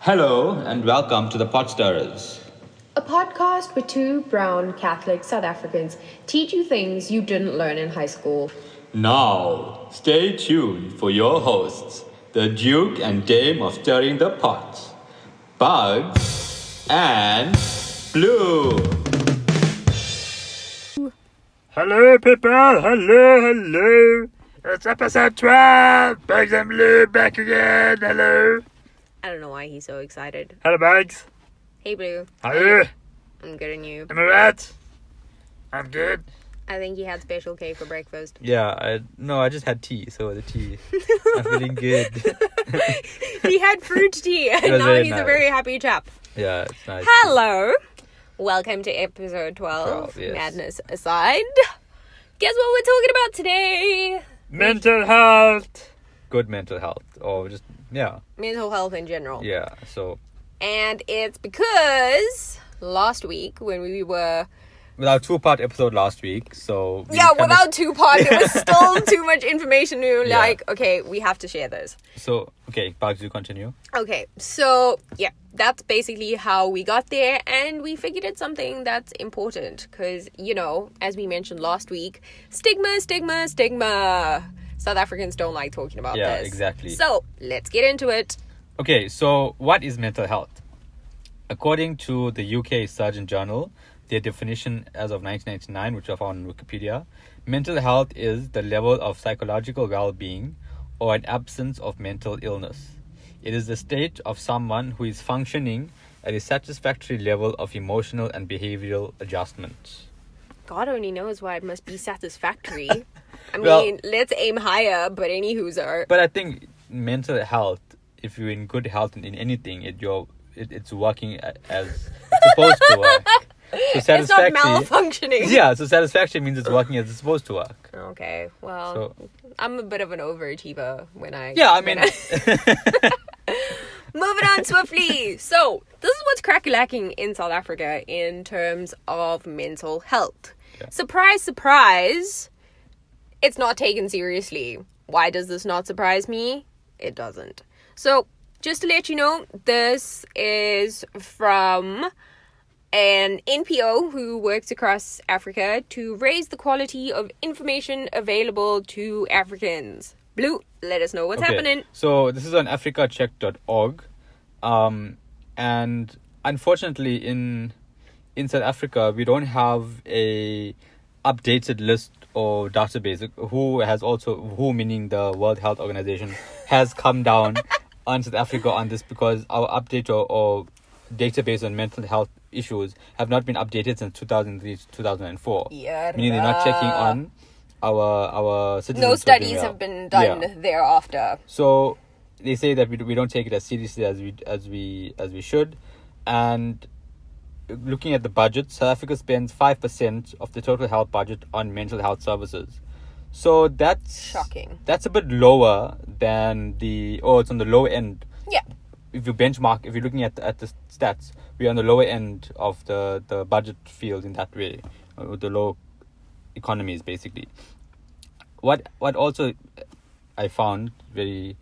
Hello and welcome to the Pot Stirrers. A podcast where two brown Catholic South Africans teach you things you didn't learn in high school. Now, stay tuned for your hosts, the Duke and Dame of Stirring the Pot, Bugz and Bloo. Hello, people! Hello! It's episode 12! Bugz and Bloo back again! Hello! I don't know why he's so excited. Hello, Bugz. Hey, Blue. How are you? I'm good, and you? Am I right? I'm good. I think he had special K for breakfast. Yeah, I just had tea, so the tea. I'm feeling good. He had fruit tea, and now he's a very happy chap. Yeah, it's nice. Hello. Welcome to episode 12, yes. Madness aside. Guess what we're talking about today? Mental health! Good mental health, or just, yeah. Mental health in general. Yeah, so. And it's because last week when we were... With our two-part episode last week, so... Yeah, without two parts, it was still too much information. We were Yeah. like, okay, we have to share this. So, okay, Bugz, you continue. Okay, so, yeah, that's basically how we got there, and we figured it's something that's important, because, you know, as we mentioned last week, stigma. South Africans don't like talking about this. Yeah, exactly. So, let's get into it. Okay, so what is mental health? According to the UK Surgeon Journal, their definition as of 1999, which I found on Wikipedia, mental health is the level of psychological well-being or an absence of mental illness. It is the state of someone who is functioning at a satisfactory level of emotional and behavioral adjustment. God only knows why it must be satisfactory. I Well- mean, let's aim higher, but anywho's are. But I think mental health, if you're in good health in anything, it's working as it's supposed to work. So It's not satisfaction. malfunctioning. Yeah, so satisfaction means it's working as it's supposed to work. Okay, well, So I'm a bit of an overachiever when I... yeah, I mean, Moving on swiftly. So, this is what's crack-a-lacking in South Africa in terms of mental health. Yeah. Surprise, surprise, it's not taken seriously. Why does this not surprise me? It doesn't. So, just to let you know, this is from an NPO who works across Africa to raise the quality of information available to Africans. Blue, let us know what's happening. So this is on africacheck.org, and unfortunately in South Africa we don't have a updated list or database. Who meaning the World Health Organization has come down on South Africa on this, because our update or database on mental health issues have not been updated since 2003 to 2004. Yeah, meaning they're not checking on our citizens. no studies have been done thereafter. So they say that we don't take it as seriously as we should. And looking at the budget, South Africa spends 5% of the total health budget on mental health services. So that's Shocking. That's a bit lower than it's on the low end. Yeah. If you benchmark, if you're looking at the stats, we're on the lower end of the budget field in that way, with the low economies basically. What also I found very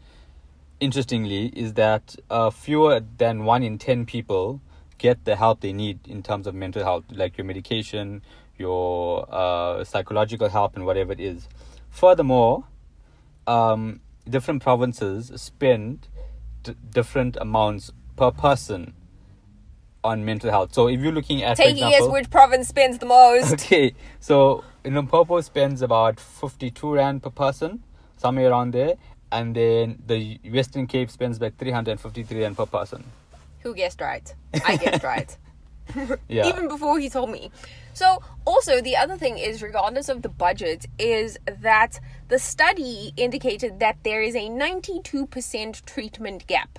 interestingly is that fewer than 1 in 10 people get the help they need in terms of mental health, like your medication, your psychological help, and whatever it is. Furthermore, different provinces spend different amounts per person on mental health. So if you're looking at, Taking for example, us which province spends the most. okay, so Limpopo spends about 52 rand per person, somewhere around there, and then the Western Cape spends like 353 rand per person. Who guessed right? I guessed right. Yeah. Even before he told me. So, also, the other thing is, regardless of the budget, is that the study indicated that there is a 92% treatment gap.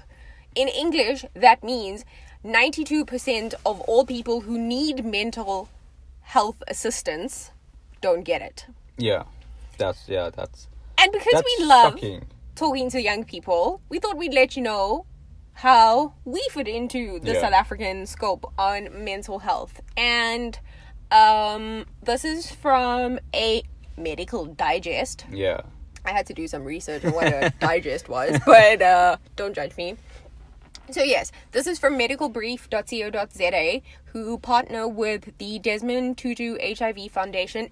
In English, that means 92% of all people who need mental health assistance don't get it. Yeah, that's And because that's we love shocking. talking to young people, we thought we'd let you know how we fit into the South African scope on mental health. And this is from a medical digest. Yeah. I had to do some research on what a digest was, but don't judge me. So yes, this is from medicalbrief.co.za, who partner with the Desmond Tutu HIV Foundation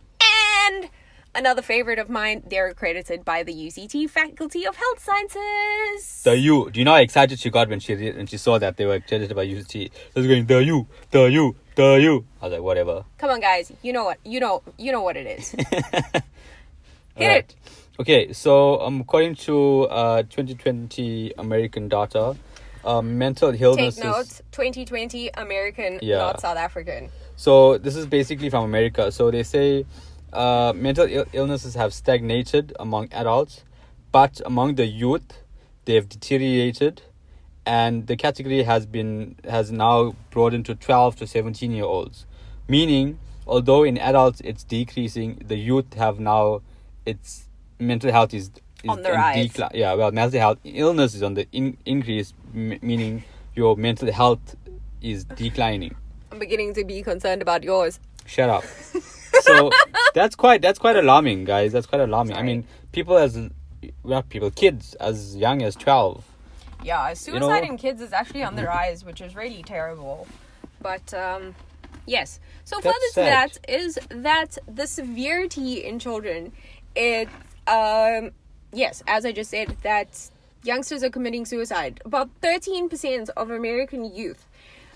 and another favorite of mine. They're accredited by the UCT Faculty of Health Sciences. The you. Do you know how excited she got when she saw that they were accredited by UCT? She was going, the you. I was like, whatever. Come on, guys. You know what? You know what it is. Hit it. Okay, so according to 2020 American data, mental illness. Take notes. 2020 American, Yeah. not South African. So this is basically from America. So they say mental illnesses have stagnated among adults, but among the youth, they have deteriorated, and the category has now broadened to 12 to 17-year-olds. Meaning, although in adults it's decreasing, the youth have now its mental health is On the rise. decline. Yeah, well, mental health illness is on the increase, meaning your mental health is declining. I'm beginning to be concerned about yours. Shut up. So that's quite alarming, guys. That's quite alarming. Sorry. I mean, kids as young as 12. Yeah, suicide in kids is actually on the rise, which is really terrible. But yes. So That's further to sad. that is that the severity in children, yes, as I just said, that youngsters are committing suicide. About 13% of American youth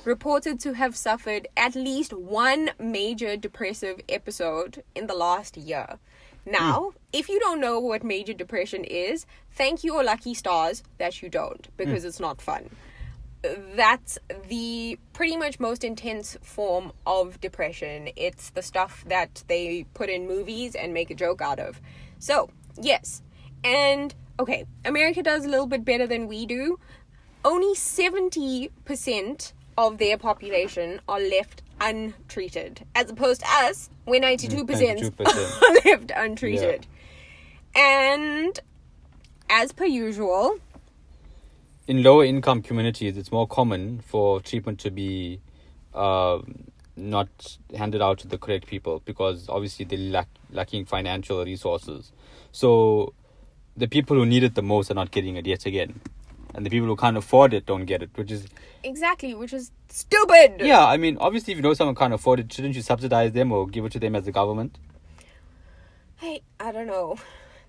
reported to have suffered at least one major depressive episode in the last year. Now, if you don't know what major depression is, thank your lucky stars that you don't, because it's not fun. That's the pretty much most intense form of depression. It's the stuff that they put in movies and make a joke out of. So, yes. And, okay, America does a little bit better than we do. Only 70% of their population are left untreated, as opposed to us, where 92% are left untreated. Yeah. And, as per usual, in lower income communities, it's more common for treatment to be not handed out to the correct people, because obviously they're lacking financial resources. So the people who need it the most are not getting it yet again. And the people who can't afford it don't get it, which is... Exactly, which is stupid! Yeah, I mean, obviously if you know someone can't afford it, shouldn't you subsidize them or give it to them as the government? Hey, I don't know.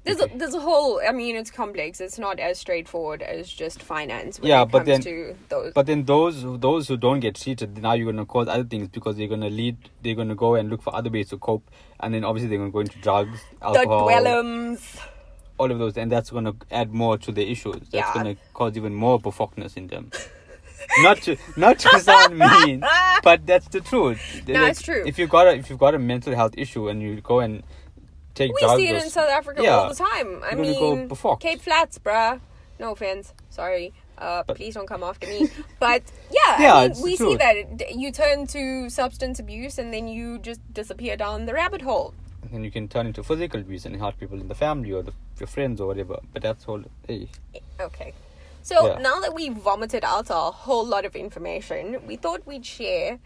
There's a whole, I mean, it's complex. It's not as straightforward as just finance when it comes to those. But then those who don't get treated, now you're going to cause other things, because they're going to go and look for other ways to cope, and then obviously they're going to go into drugs, alcohol, the dwellums, all of those, and that's going to add more to the issues. That's going to cause even more buffockness in them. not to sound mean, but that's the truth. No, it's true. If you've got a mental health issue and you go and take we drugs, see it in South Africa all the time. I mean, Cape Flats, bruh. No offense, sorry. Please don't come after me. But yeah, I mean, we see that you turn to substance abuse and then you just disappear down the rabbit hole. And you can turn into physical abuse and hurt people in the family or your friends or whatever. But that's all. Hey. Okay. So now that we've vomited out a whole lot of information, we thought we'd share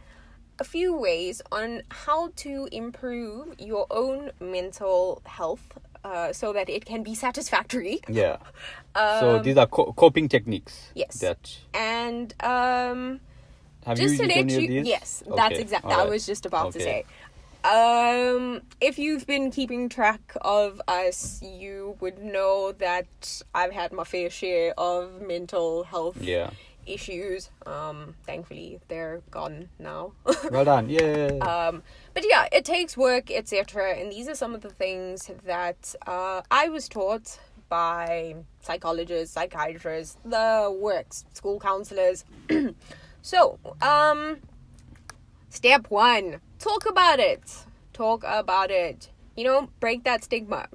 a few ways on how to improve your own mental health so that it can be satisfactory. Yeah. So these are coping techniques. Yes. And have just you to let you, these? yes, Okay. that's exactly. I was just about to say. If you've been keeping track of us, you would know that I've had my fair share of mental health issues. Thankfully they're gone now. Well done. Yeah. But yeah, it takes work, etc. And these are some of the things that I was taught by psychologists, psychiatrists, the works, school counselors. So, step 1, talk about it. You know, break that stigma.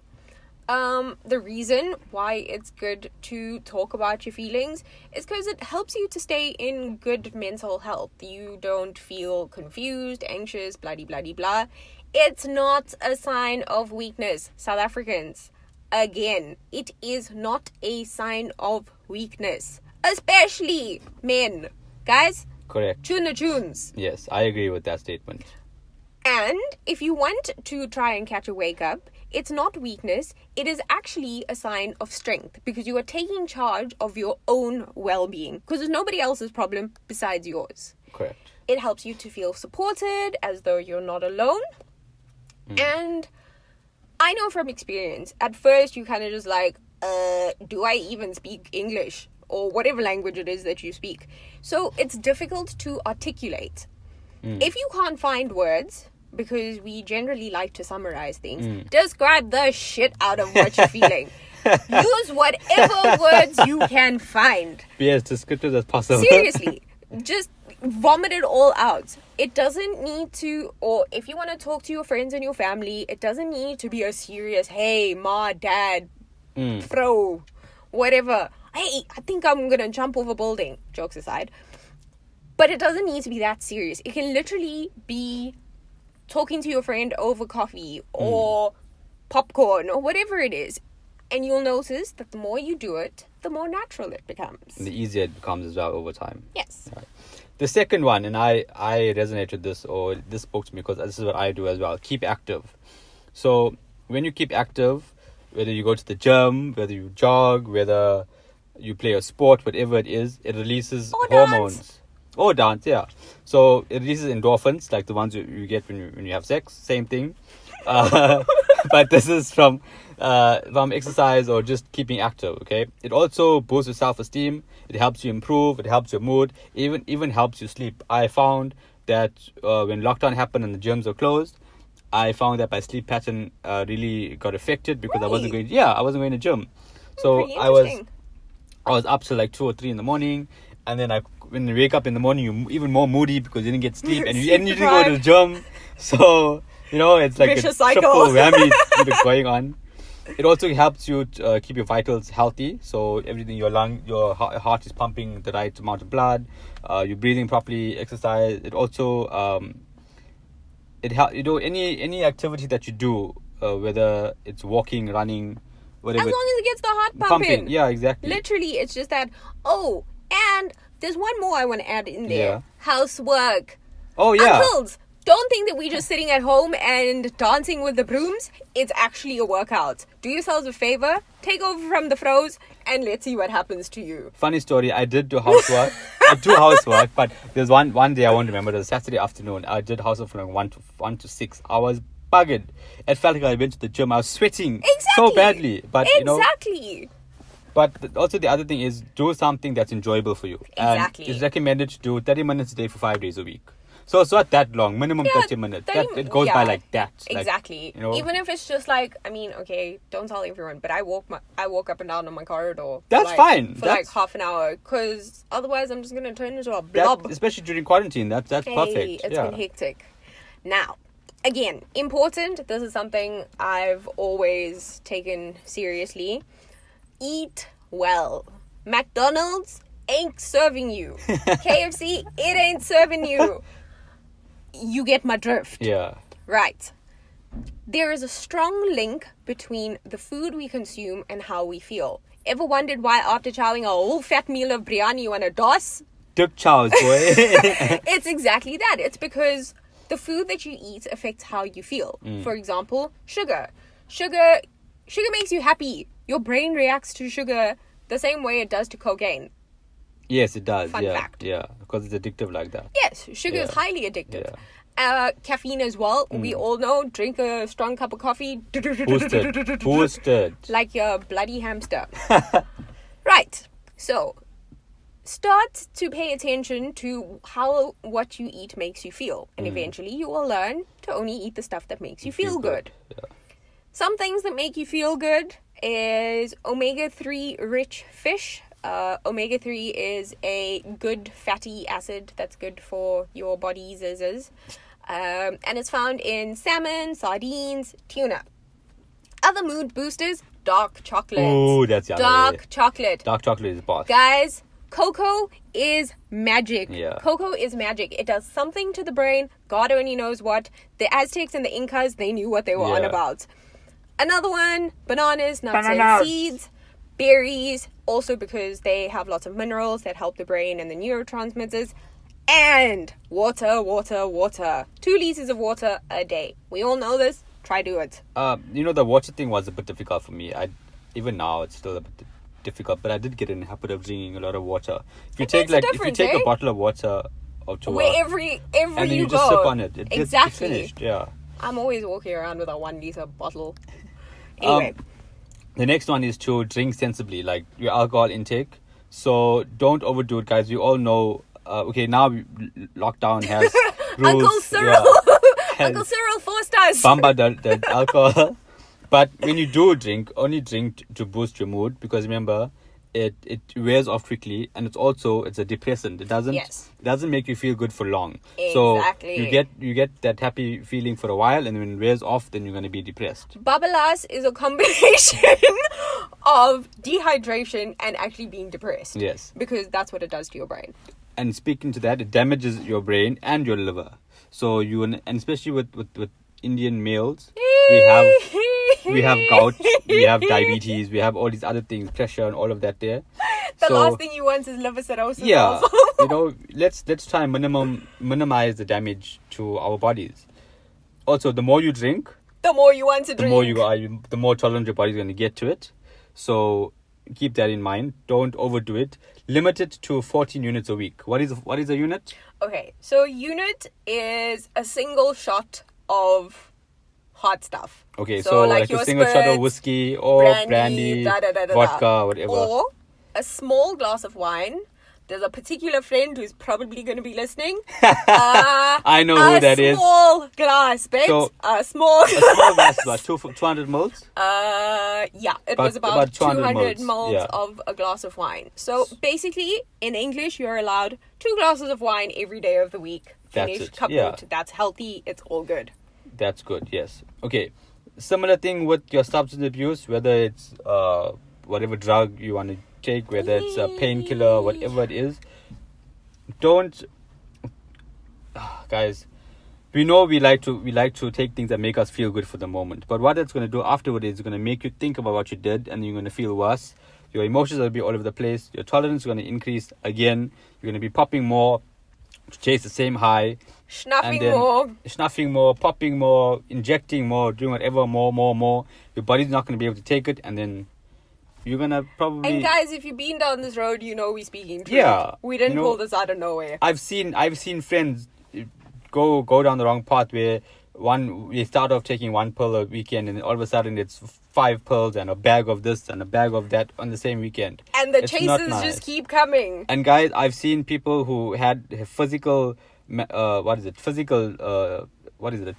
The reason why it's good to talk about your feelings is because it helps you to stay in good mental health. You don't feel confused, anxious, bloody, bloody, blah. It's not a sign of weakness, South Africans. Again, it is not a sign of weakness, especially men. Guys? Correct. Tune the tunes. Yes, I agree with that statement. And if you want to try and catch a wake up, it's not weakness. It is actually a sign of strength because you are taking charge of your own well-being because it's nobody else's problem besides yours. Correct. It helps you to feel supported as though you're not alone. And I know from experience, at first you kind of just like, do I even speak English or whatever language it is that you speak? So it's difficult to articulate. If you can't find words, because we generally like to summarize things, describe the shit out of what you're feeling. Use whatever words you can find. Be as descriptive as possible. Seriously, just vomit it all out. It doesn't need to, or if you want to talk to your friends and your family, it doesn't need to be a serious, hey, ma, dad, throw, whatever. Hey, I think I'm going to jump off a building. Jokes aside. But it doesn't need to be that serious. It can literally be talking to your friend over coffee or popcorn or whatever it is. And you'll notice that the more you do it, the more natural it becomes. And the easier it becomes as well over time. Yes. Right. The second one, and I resonate with this, or this spoke to me because this is what I do as well. Keep active. So when you keep active, whether you go to the gym, whether you jog, whether you play a sport, whatever it is, it releases hormones. Or dance, yeah. So it releases endorphins, like the ones you get when you have sex. Same thing. But this is from exercise or just keeping active, okay? It also boosts your self-esteem. It helps you improve. It helps your mood. Even helps you sleep. I found that when lockdown happened and the gyms were closed, I found that my sleep pattern really got affected because I wasn't going to the gym. So I was up till like 2 or 3 in the morning, and then when you wake up in the morning, you're even more moody because you didn't get sleep and you didn't go to the gym. So, it's like vicious a cycle. triple whammy going on. It also helps you to keep your vitals healthy. So everything, your heart is pumping the right amount of blood. You're breathing properly, exercise. It also, it helps, any activity that you do, whether it's walking, running, whatever. As long as it gets the heart pumping. Yeah, exactly. Literally, it's just that, and there's one more I want to add in there. Yeah. Housework. Oh, yeah. Uncles, don't think that we're just sitting at home and dancing with the brooms. It's actually a workout. Do yourselves a favor, take over from the froze, and let's see what happens to you. Funny story, I did do housework. I do housework, but there's one day I won't remember. It was Saturday afternoon. I did housework for like 1 to 6 hours. Buggered. It felt like I went to the gym. I was sweating so badly. But Exactly. But also the other thing is do something that's enjoyable for you. Exactly. And it's recommended to do 30 minutes a day for 5 days a week. So it's not that long, minimum 30 minutes. It goes by like that. Exactly. Like, even if it's just like, okay, don't tell everyone, but I walk up and down on my corridor. That's fine. For like half an hour, because otherwise I'm just going to turn into a blob. Especially during quarantine, that's perfect. It's been hectic. Now, again, important, this is something I've always taken seriously. Eat well. McDonald's ain't serving you. KFC, it ain't serving you. You get my drift. Yeah. Right. There is a strong link between the food we consume and how we feel. Ever wondered why after chowing a whole fat meal of biryani you want to DOS? Duck chows, boy. It's exactly that. It's because the food that you eat affects how you feel. For example, sugar. Sugar makes you happy. Your brain reacts to sugar the same way it does to cocaine. Yes, it does. Fun fact. Yeah, because it's addictive like that. Yes, sugar is highly addictive. Yeah. Caffeine as well. We all know, drink a strong cup of coffee. Boosted. Like your bloody hamster. Right. So, start to pay attention to how what you eat makes you feel. And eventually you will learn to only eat the stuff that makes you feel good. Yeah. Some things that make you feel good is omega-3 rich fish. Omega-3 is a good fatty acid that's good for your body's and it's found in salmon, sardines, tuna. Other mood boosters, dark chocolate. Ooh, that's yummy. Dark chocolate. Dark chocolate is boss. Guys, cocoa is magic. Yeah. Cocoa is magic. It does something to the brain. God only knows what. The Aztecs and the Incas, they knew what they were on about. Another one, bananas, nuts and seeds. Berries, also because they have lots of minerals that help the brain and the neurotransmitters. And water. 2 liters of water a day. We all know this. Try do it. The water thing was a bit difficult for me. Even now it's still a bit difficult, but I did get in the habit of drinking a lot of water. If you take a bottle of water or two, Where every and then you go, just sip on it, exactly. It's finished. Yeah. I'm always walking around with a 1 liter bottle. Anyway, the next one is to drink sensibly, like your alcohol intake. So don't overdo it, guys. We all know. Now lockdown has rules. Uncle Cyril, Yeah, Uncle Cyril forced us. bamba the alcohol. But when you do drink, only drink to boost your mood, because remember, it wears off quickly, and it's a depressant. It doesn't make you feel good for long. Exactly. So you get that happy feeling for a while, and when it wears off, then you're going to be depressed. Babalas is a combination of dehydration and actually being depressed. Yes. Because that's what it does to your brain. And speaking to that, it damages your brain and your liver. So and especially with Indian males, we have gout, we have diabetes, we have all these other things, pressure and all of that there. The last thing you want is liver cirrhosis. Yeah, let's try and minimize the damage to our bodies. Also, the more you drink, the more you want to drink, the more tolerant your body's going to get to it. So keep that in mind. Don't overdo it. Limit it to 14 units a week. What is a unit? Okay, so a unit is a single shot of hot stuff. Okay, so like a single shot of whiskey or brandy, vodka, whatever. Or a small glass of wine. There's a particular friend who's probably going to be listening. I know who that is. A small glass, babe. So, a small glass, about 200 mils? It was about 200 mils yeah. of a glass of wine. So basically, in English, you're allowed 2 glasses of wine every day of the week. Finished, coupled. Yeah. That's healthy. It's all good. That's good, yes. Okay. Similar thing with your substance abuse, whether it's whatever drug you want to take, whether it's a painkiller, whatever it is. Don't, guys. We know we like to take things that make us feel good for the moment, but what it's going to do afterward is it's going to make you think about what you did, and you're going to feel worse. Your emotions will be all over the place. Your tolerance is going to increase again. You're going to be popping more to chase the same high. Snuffing more, popping more, injecting more, doing whatever, more. Your body's not going to be able to take it, and then you're going to probably... And guys, if you've been down this road, you know we're speaking truth. Yeah. We didn't pull this out of nowhere. I've seen friends go down the wrong path where we start off taking 1 pill a weekend, and all of a sudden it's 5 pills and a bag of this and a bag of that on the same weekend. And the chases just keep coming. And guys, I've seen people who had physical... a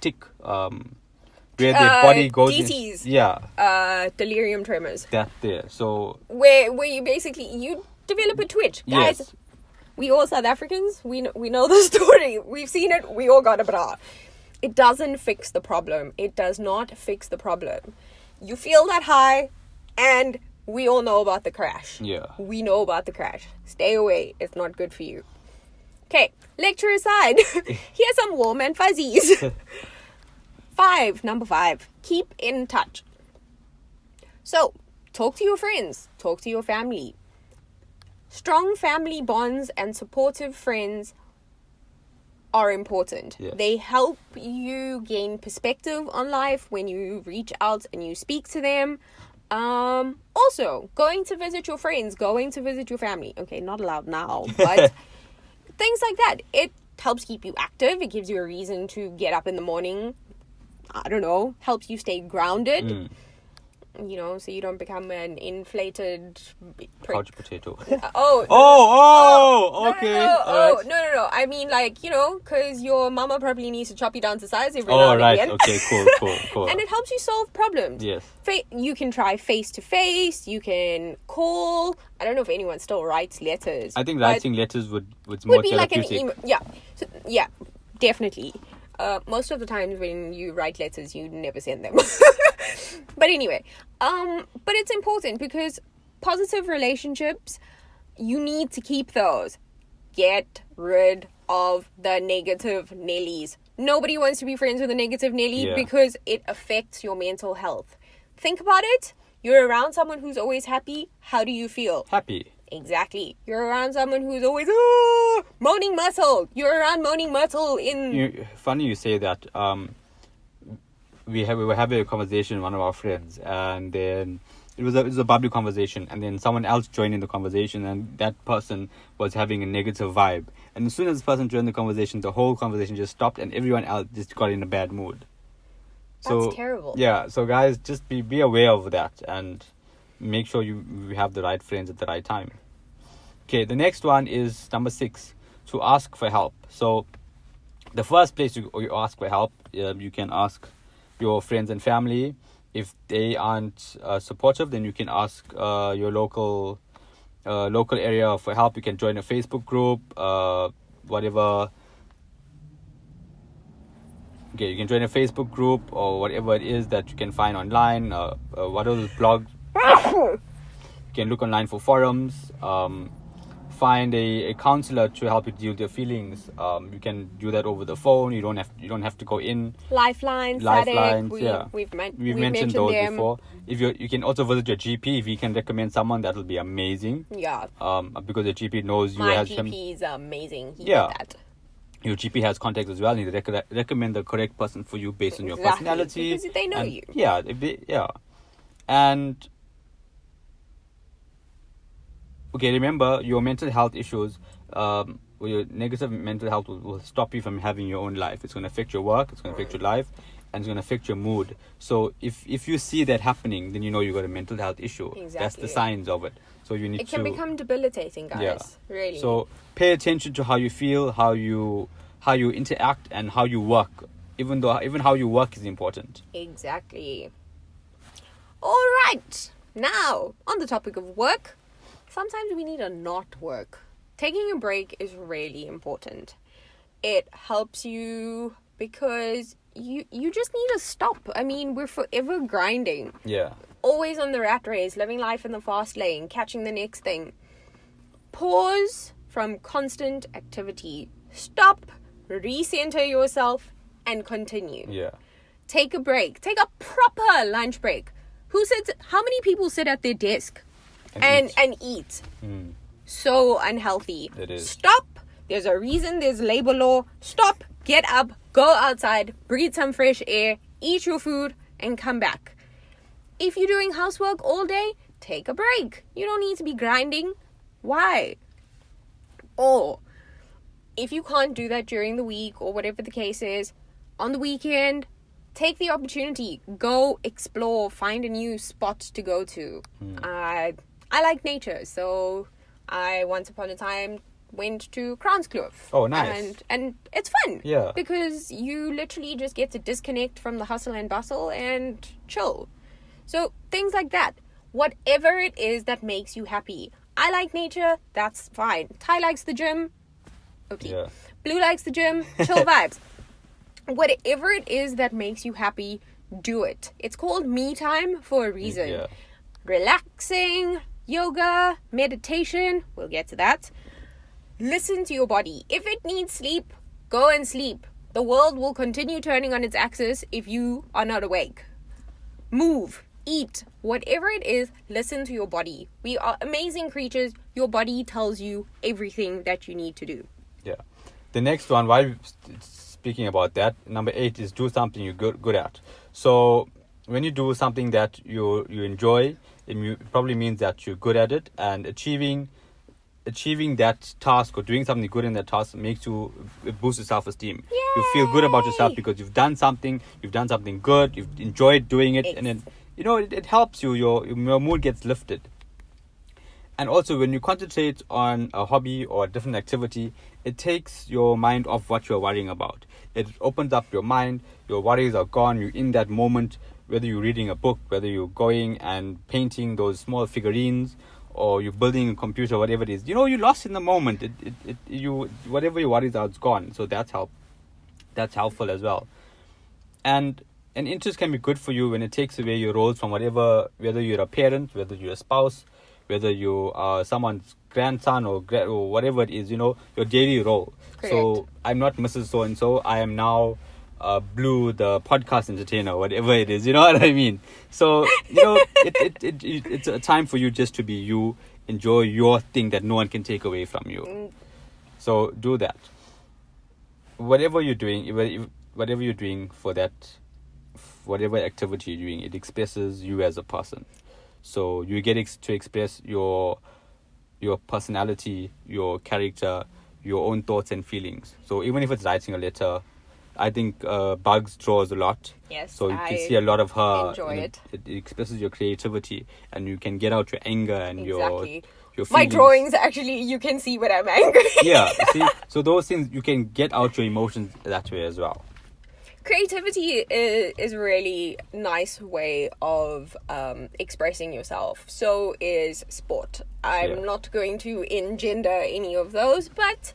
tick, where their body goes DTs. Delirium tremors. That there. So where you basically you develop a twitch, guys. Yes. We all South Africans, we know the story. We've seen it. We all got a bra. It doesn't fix the problem. It does not fix the problem. You feel that high, and we all know about the crash. Yeah. We know about the crash. Stay away. It's not good for you. Okay, lecture aside, here's some warm and fuzzies. Number 5, keep in touch. So, talk to your friends, talk to your family. Strong family bonds and supportive friends are important. Yes. They help you gain perspective on life when you reach out and you speak to them. Also, going to visit your friends, going to visit your family. Okay, not allowed now, but... things like that. It helps keep you active. It gives you a reason to get up in the morning. I don't know. Helps you stay grounded. You know, so you don't become an inflated... couch potato. Okay. No. I mean, like, you know, because your mama probably needs to chop you down to size every now and again. Okay, cool. And it helps you solve problems. Yes. You can try face-to-face. You can call. I don't know if anyone still writes letters. I think writing letters would be like an email. Yeah, definitely. Most of the times when you write letters, you never send them. But anyway, but it's important because positive relationships, you need to keep those. Get rid of the negative Nellies. Nobody wants to be friends with a negative Nelly because it affects your mental health. Think about it. You're around someone who's always happy. How do you feel? Happy. Exactly. You're around someone who's always moaning Myrtle. You're around moaning Myrtle in... Funny you say that. we were having a conversation with one of our friends, and then it was a bubbly conversation, and then someone else joined in the conversation, and that person was having a negative vibe. And as soon as this person joined the conversation, the whole conversation just stopped, and everyone else just got in a bad mood. That's terrible. Yeah, so guys, just be aware of that, and make sure you have the right friends at the right time. Okay, the next one is number 6, to ask for help. So the first place you ask for help, you can ask your friends and family. If they aren't supportive, then you can ask your local area for help. You can join a Facebook group, whatever. Okay, you can join a Facebook group or whatever it is that you can find online. What are those blogs? You can look online for forums. Find a counselor to help you deal with your feelings. You can do that over the phone. You don't have to go in. Lifelines, yeah. We've mentioned those them before. If you can also visit your GP. If you can recommend someone, that will be amazing. Yeah. Because your GP knows you. My GP is amazing. He did that. Your GP has contacts as well, and they recommend the correct person for you based on your personality. Because they know you. Yeah, and okay, remember your mental health issues, or your negative mental health will stop you from having your own life. It's going to affect your work, it's going to affect your life, and it's going to affect your mood. So if you see that happening, then you know you got a mental health issue. Exactly. That's the signs of it. So you need to. It can become debilitating, guys. Yeah. Really. So pay attention to how you feel, how you interact, and how you work. Even how you work is important. Exactly. All right. Now, on the topic of work, sometimes we need to not work. Taking a break is really important. It helps you because you just need to stop. I mean, we're forever grinding. Yeah. Always on the rat race, living life in the fast lane, catching the next thing. Pause from constant activity. Stop, recenter yourself, and continue. Yeah. Take a break. Take a proper lunch break. How many people sit at their desk and eat? So unhealthy. It is. Stop. There's a reason there's labor law. Stop, get up, go outside, breathe some fresh air, eat your food, and come back. If you're doing housework all day, take a break. You don't need to be grinding. Why? Or if you can't do that during the week or whatever the case is, on the weekend, take the opportunity. Go explore, find a new spot to go to. I like nature, so I once upon a time went to Kranskloof. Oh, nice. And it's fun. Yeah. Because you literally just get to disconnect from the hustle and bustle and chill. So things like that. Whatever it is that makes you happy. I like nature, that's fine. Ty likes the gym. Okay. Yeah. Blue likes the gym, chill vibes. Whatever it is that makes you happy, do it. It's called me time for a reason. Yeah. Relaxing, yoga, meditation, we'll get to that. Listen to your body. If it needs sleep, go and sleep. The world will continue turning on its axis if you are not awake. Move, eat, whatever it is, listen to your body. We are amazing creatures. Your body tells you everything that you need to do. Yeah. The next one, while speaking about that, number 8 is do something you're good at. So when you do something that you enjoy, it probably means that you're good at it, and achieving that task or doing something good in that task it boosts your self-esteem. Yay! You feel good about yourself because you've done something good, you've enjoyed doing it, and then it helps you, your mood gets lifted. And also when you concentrate on a hobby or a different activity, it takes your mind off what you're worrying about. It opens up your mind, your worries are gone, you're in that moment, whether you're reading a book, whether you're going and painting those small figurines, or you're building a computer, whatever it is. You're lost in the moment. Whatever your worries are, it's gone. So that's helpful as well. And an interest can be good for you when it takes away your roles from whether you're a parent, whether you're a spouse, whether you are someone's grandson or whatever it is, your daily role. Correct. So I'm not Mrs. So-and-so. I am now Blue, the podcast entertainer, whatever it is, you know what I mean? So, it's a time for you just to be you, enjoy your thing that no one can take away from you. So do that. Whatever you're doing for whatever activity you're doing, it expresses you as a person. So you get to express your personality, your character, your own thoughts and feelings. So even if it's writing a letter, I think Bugz draws a lot. Yes, so you can see a lot of her. enjoy it. It expresses your creativity, and you can get out your anger and Exactly. your My feelings. drawings, actually, you can see when I'm angry. Yeah, see, so those things, you can get out your emotions that way as well. Creativity is a really nice way of expressing yourself. So is sport. I'm not going to engender any of those, but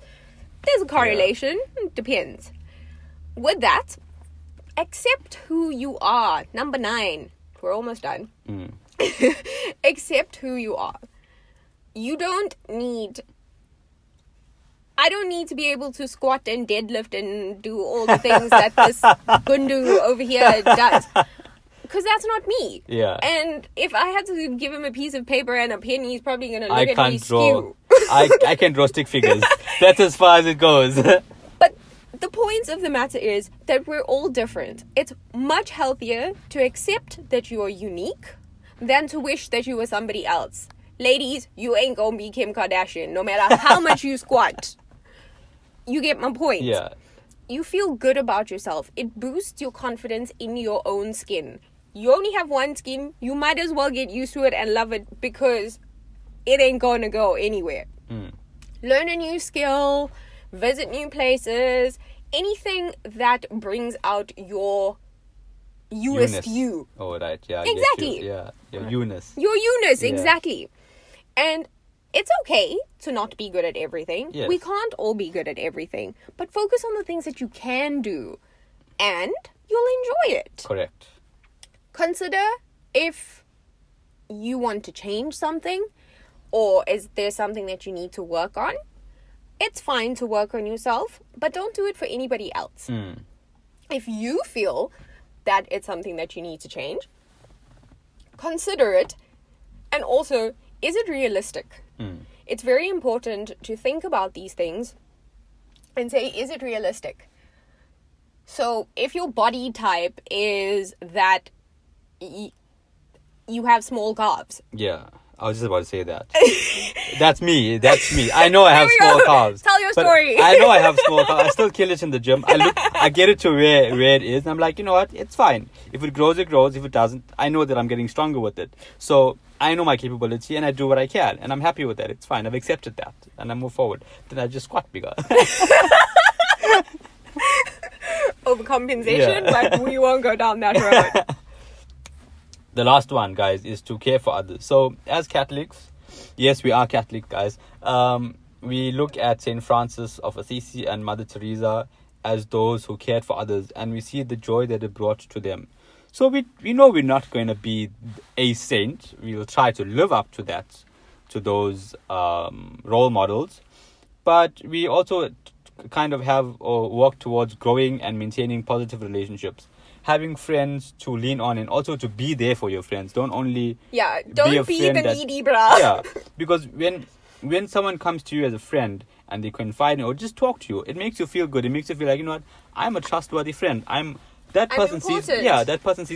there's a correlation. It depends. With that, accept who you are. Number 9. We're almost done. Accept who you are. I don't need to be able to squat and deadlift and do all the things that this gundu over here does. Because that's not me. Yeah. And if I had to give him a piece of paper and a pen, he's probably going to look I at me can't draw. skew. I can draw stick figures. That's as far as it goes. But the point of the matter is that we're all different. It's much healthier to accept that you are unique than to wish that you were somebody else. Ladies, you ain't gonna be Kim Kardashian, no matter how much you squat. You get my point. Yeah. You feel good about yourself. It boosts your confidence in your own skin. You only have one skin. You might as well get used to it and love it, because it ain't gonna go anywhere. Learn a new skill, visit new places, anything that brings out your youest you. Oh, right. Yeah. I get Exactly. you. Yeah. Your you-ness. Your you-ness, Yeah. exactly. And it's okay to not be good at everything. Yes. We can't all be good at everything. But focus on the things that you can do, and you'll enjoy it. Correct. Consider if you want to change something, or is there something that you need to work on. It's fine to work on yourself, but don't do it for anybody else. If you feel that it's something that you need to change, consider it. And also, is it realistic? It's very important to think about these things and say, is it realistic? So if your body type is that you have small calves. Yeah. I was just about to say that. That's me. I know I have Here we small go. calves. Tell your but story. I know I have small calves. I still kill it in the gym. I get it to where it is, and I'm like, you know what? It's fine. If it grows, it grows. If it doesn't, I know that I'm getting stronger with it. So I know my capability, and I do what I can, and I'm happy with that. It's fine. I've accepted that, and I move forward. Then I just squat bigger. Overcompensation, but we won't go down that road. The last one, guys, is to care for others. So, as Catholics, yes, we are Catholic, guys. We look at Saint Francis of Assisi and Mother Teresa as those who cared for others, and we see the joy that it brought to them. So we know we're not going to be a saint. We will try to live up to that, to those role models. But we also kind of have or work towards growing and maintaining positive relationships. Having friends to lean on, and also to be there for your friends. Don't only Don't be the needy bruh. Yeah, because when someone comes to you as a friend and they confide in or just talk to you, it makes you feel good. It makes you feel like, you know what, I'm a trustworthy friend. That person sees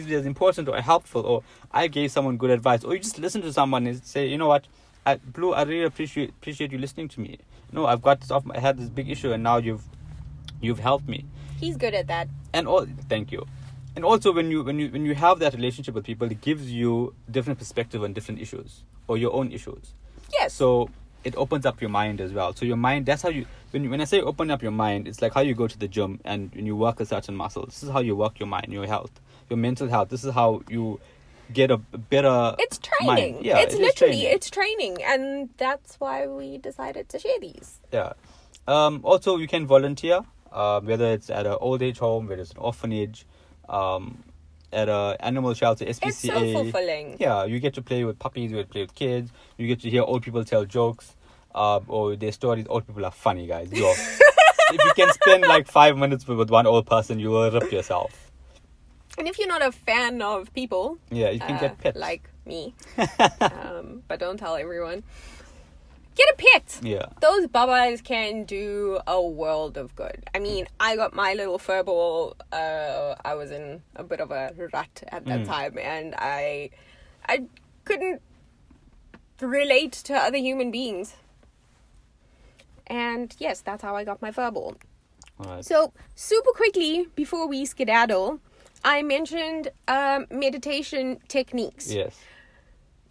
me as important or helpful, or I gave someone good advice, or you just listen to someone and say, you know what, Blue, I really appreciate you listening to me. No, I've got this I had this big issue, and now you've helped me. He's good at that. Thank you. And also, when you have that relationship with people, it gives you different perspective on different issues or your own issues. Yes. So it opens up your mind as well. So your mind, that's how you. When I say open up your mind, it's like how you go to the gym and when you work a certain muscle. This is how you work your mind, your health, your mental health. This is how you get a better. It's training. Mind. Yeah, it's literally training. it's training, and that's why we decided to share these. Yeah. Also, you can volunteer, whether it's at an old age home, whether it's an orphanage. At a animal shelter, SPCA. It's so fulfilling. Yeah, you get to play with puppies, you get to play with kids, you get to hear old people tell jokes, or their stories. Old people are funny, guys. If you can spend like 5 minutes with one old person, you will rip yourself. And if you're not a fan of people, yeah, you can get pets like me, but don't tell everyone. Get a pet. Yeah. Those bubbas can do a world of good. I mean, I got my little furball. I was in a bit of a rut at that time, and I couldn't relate to other human beings. And yes, that's how I got my furball. Alright. So, super quickly, before we skedaddle, I mentioned meditation techniques. Yes.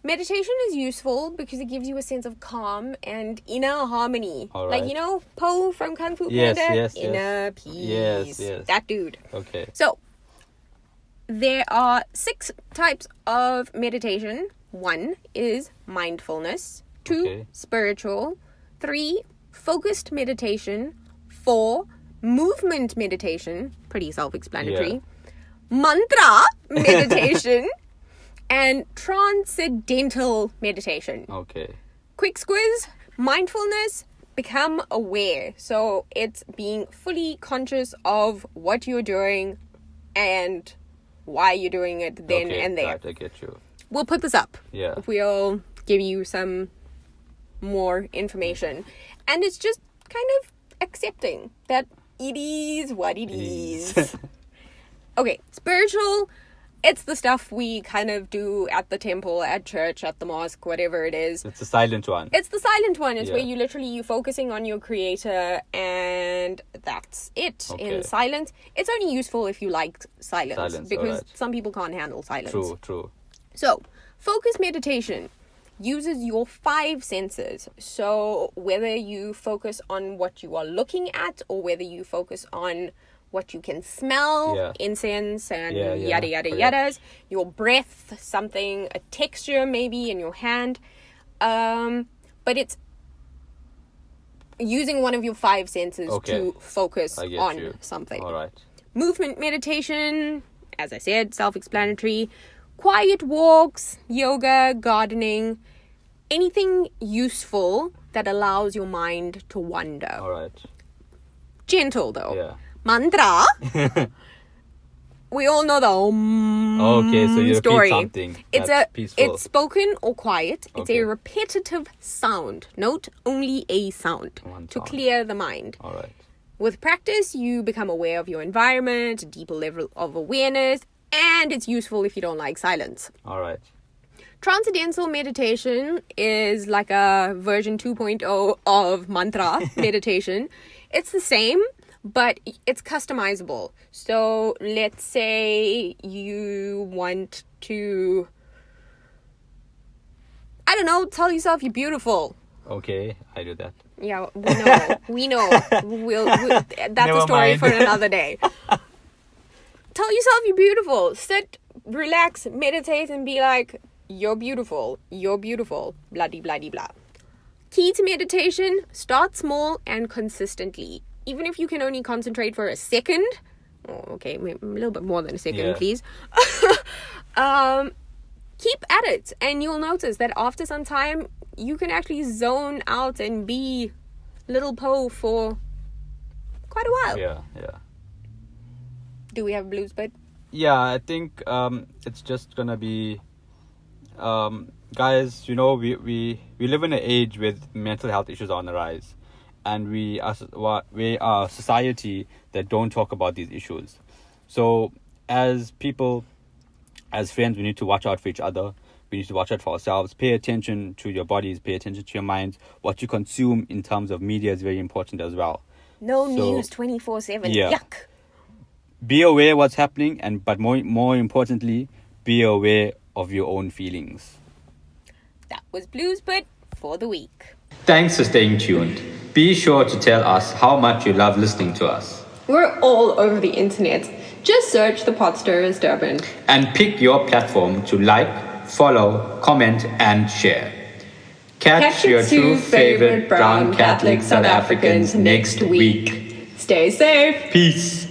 Meditation is useful because it gives you a sense of calm and inner harmony. All Like, right. you know, Po from Kung Fu Yes, Panda? yes, Inner yes. peace. Yes. That dude. Okay. So, there are 6 types of meditation. 1 is mindfulness. 2, Okay. spiritual. 3, focused meditation. 4, movement meditation. Pretty self-explanatory. Mantra meditation. And transcendental meditation. Okay. Quick squiz, mindfulness, become aware. So it's being fully conscious of what you're doing and why you're doing it then Okay, and there. right, I get you. We'll put this up. Yeah. We'll give you some more information. And it's just kind of accepting that it is what it is. Okay, spiritual. It's the stuff we kind of do at the temple, at church, at the mosque, whatever it is. It's a silent one. It's the silent one. It's Yeah. where you're focusing on your creator and that's it. Okay. In silence. It's only useful if you like silence. Because alright. some people can't handle silence. True. So, focus meditation uses your 5 senses. So, whether you focus on what you are looking at or whether you focus on what you can smell, Yeah. incense and Yeah, yada yada correct. yadas, your breath, something, a texture maybe in your hand. But it's using one of your 5 senses Okay. to focus I get on you. something. All right. Movement meditation, as I said, self-explanatory. Quiet walks, yoga, gardening, anything useful that allows your mind to wander. All right. Gentle though. Yeah. Mantra. We all know the Okay, so you repeat story. something It's that's peaceful. It's spoken or quiet. It's Okay. a repetitive sound. Note only a sound One to sound. clear the mind. All right. With practice, you become aware of your environment, a deeper level of awareness, and it's useful if you don't like silence. All right. Transcendental meditation is like a version 2.0 of mantra meditation. It's the same, but it's customizable. So let's say you want to, I don't know, tell yourself you're beautiful. Okay, I do that. Yeah, we know. That's Never a story mind. for another day. Tell yourself you're beautiful. Sit, relax, meditate, and be like, you're beautiful, bloody, bloody, blah. Key to meditation, start small and consistently. Even if you can only concentrate for a second, a little bit more than a second, Yeah. please. Keep at it, and you'll notice that after some time, you can actually zone out and be little Po for quite a while. Yeah. Do we have a blues bit? Yeah, I think it's just gonna be, guys. You know, we live in an age with mental health issues on the rise, and we are a society that don't talk about these issues. So, as people, as friends, we need to watch out for each other. We need to watch out for ourselves. Pay attention to your bodies. Pay attention to your minds. What you consume in terms of media is very important as well. No So- news 24/7. Yeah. Yuck. Be aware what's happening, but more importantly, be aware of your own feelings. That was blues bit for the week. Thanks for staying tuned. Be sure to tell us how much you love listening to us. We're all over the internet. Just search the Potstirrers Durban. And pick your platform to like, follow, comment, and share. Catch your 2 favorite brown Catholic South Africans next week. Stay safe. Peace.